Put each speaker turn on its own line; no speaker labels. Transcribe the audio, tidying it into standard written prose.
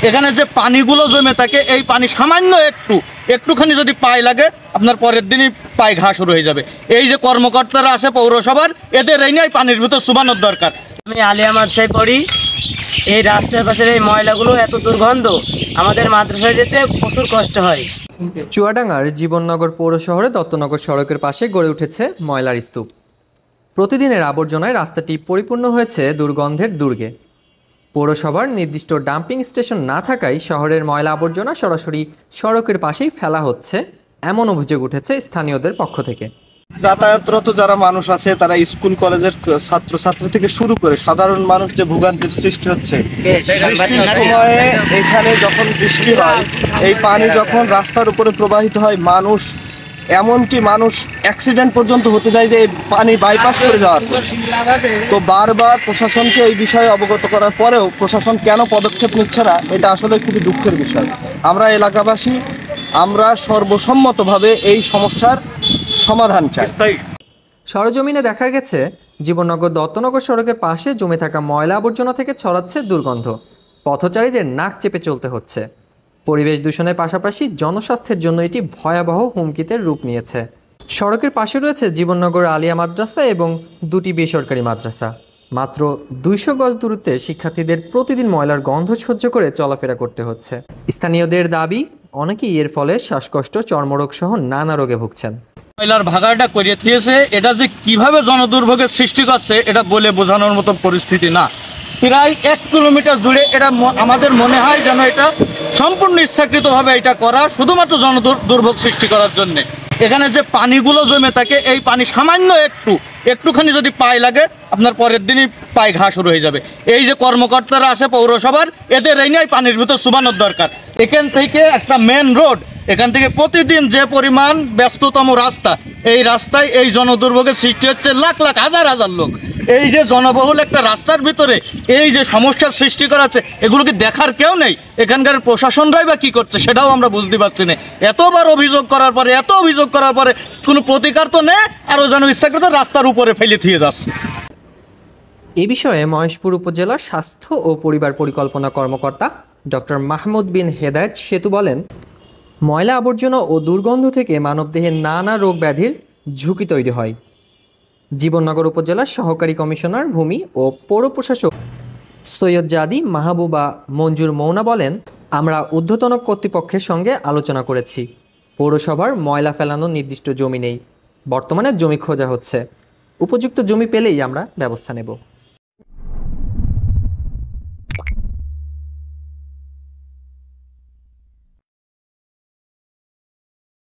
এখানে যে পানিগুলো জমে থাকে এই পানি সামান্য একটুখানি যদি পায়ে লাগে আপনার পরের দিনই পায়ে ঘা শুরু হয়ে যাবে। এই যে কর্মকর্তারা আছে পৌরসভার, এদের এই নিয়ে পানির ভিতর চুবানোর দরকার।
আমি আলিয়া মাদ্রাসায় পড়ি। এই রাস্তার পাশের এই ময়লাগুলো এত দুর্গন্ধ, আমাদের মাদ্রাসায় যেতে প্রচুর কষ্ট হয়।
চুয়াডাঙ্গার জীবননগর পৌর শহরে দত্তনগর সড়কের পাশে গড়ে উঠেছে ময়লার স্তূপ। প্রতিদিনের আবর্জনায় রাস্তাটি পরিপূর্ণ হয়েছে দুর্গন্ধের দুর্গে। পৌরসভার নির্দিষ্ট ডাম্পিং স্টেশন না থাকায় শহরের ময়লা আবর্জনা সরাসরি সড়কের পাশেই ফেলা হচ্ছে, এমন অভিযোগ উঠেছে স্থানীয়দের পক্ষ থেকে।
যাতায়াতরত যারা মানুষ আছে, তারা স্কুল কলেজের ছাত্রছাত্রী থেকে শুরু করে সাধারণ মানুষ যে ভোগান্তির সৃষ্টি হচ্ছে, বৃষ্টির সময়ে এখানে যখন বৃষ্টি হয় এই পানি যখন রাস্তার উপরে প্রবাহিত হয়, এমনকি মানুষ অ্যাক্সিডেন্ট পর্যন্ত হতে যায় যে এই পানি বাইপাস করে যাওয়ার। তো বারবার প্রশাসনকে এই বিষয়ে অবগত করার পরেও প্রশাসন কেন পদক্ষেপ নিচ্ছে না, এটা আসলে খুবই দুঃখের বিষয়। আমরা এলাকাবাসী আমরা সর্বসম্মতভাবে এই সমস্যার সমাধান চাই।
সরজমিনে দেখা গেছে জীবননগর দত্তনগর সড়কের পাশে জমে থাকা ময়লা আবর্জনা থেকে ছড়াচ্ছে দুর্গন্ধ। পথচারীদের নাক চেপে চলতে হচ্ছে। পরিবেশ দূষণের পাশাপাশি জনস্বাস্থ্যের জন্য এটি ভয়াবহ হুমকিতে রূপ নিয়েছে। সড়কের পাশে রয়েছে জীবননগর আলিয়া মাদ্রাসা এবং দুটি বেসরকারি মাদ্রাসা। মাত্র 200 গজ দূরত্বে শিক্ষার্থীদের প্রতিদিন ময়লার গন্ধ সহ্য করে চলাফেরা করতে হচ্ছে। স্থানীয়দের দাবি, অনেকেই এর ফলে শ্বাসকষ্ট, চর্মরোগ সহ নানা রোগে ভুগছেন।
ময়লার ভাগাড়টা করিয়ে দিয়েছে, এটা যে কিভাবে জনদুর্ভোগের সৃষ্টি করছে এটা বলে বোঝানোর মতো পরিস্থিতি না। প্রায় 1 কিলোমিটার জুড়ে এটা আমাদের মনে হয় যেন এটা সম্পূর্ণ ইচ্ছাকৃতভাবে এটা করা, শুধুমাত্র জনদুর্ভোগ সৃষ্টি করার জন্যে। এখানে যে পানিগুলো জমে থাকে এই পানি সামান্য একটুখানি যদি পায়ে লাগে আপনার পরের দিনই পায়ে ঘা শুরু হয়ে যাবে। এই যে কর্মকর্তারা আছে পৌরসভার, এদের এই নিয়ে পানির ভিতর চুবানোর দরকার। এখান থেকে একটা মেন রোড, এখান থেকে প্রতিদিন যে পরিমাণ ব্যস্ততম রাস্তা, এই রাস্তায় এই জনদুর্ভোগের সৃষ্টি হচ্ছে লাখ লাখ হাজার হাজার লোক। এই যে জনবহুল একটা রাস্তার ভিতরে এই যে সমস্যার সৃষ্টি করাচ্ছে, এগুলোকে দেখার কেউ নেই। এখানকার প্রশাসনরাই বা কী করছে সেটাও আমরা বুঝতে পারছি না। এতবার অভিযোগ করার পরে কোনো প্রতিকার তো নেই, আরও যেন ইচ্ছাকৃত রাস্তার উপরে ফেলে দিয়ে যাচ্ছে।
এ বিষয়ে মহেশপুর উপজেলার স্বাস্থ্য ও পরিবার পরিকল্পনা কর্মকর্তা ডক্টর মাহমুদ বিন হেদায়েত সেতু বলেন, ময়লা আবর্জনা ও দুর্গন্ধ থেকে মানবদেহে নানা রোগ ব্যাধির ঝুঁকি তৈরি হয়। জীবননগর উপজেলার সহকারী কমিশনার ভূমি ও পৌর প্রশাসক সৈয়দ জাদি মাহবুবা মঞ্জুর মৌনা বলেন, আমরা ঊর্ধ্বতন কর্তৃপক্ষের সঙ্গে আলোচনা করেছি। পৌরসভার ময়লা ফেলানোর নির্দিষ্ট জমি নেই, বর্তমানে জমি খোঁজা হচ্ছে। উপযুক্ত জমি পেলেই আমরা ব্যবস্থা নেব।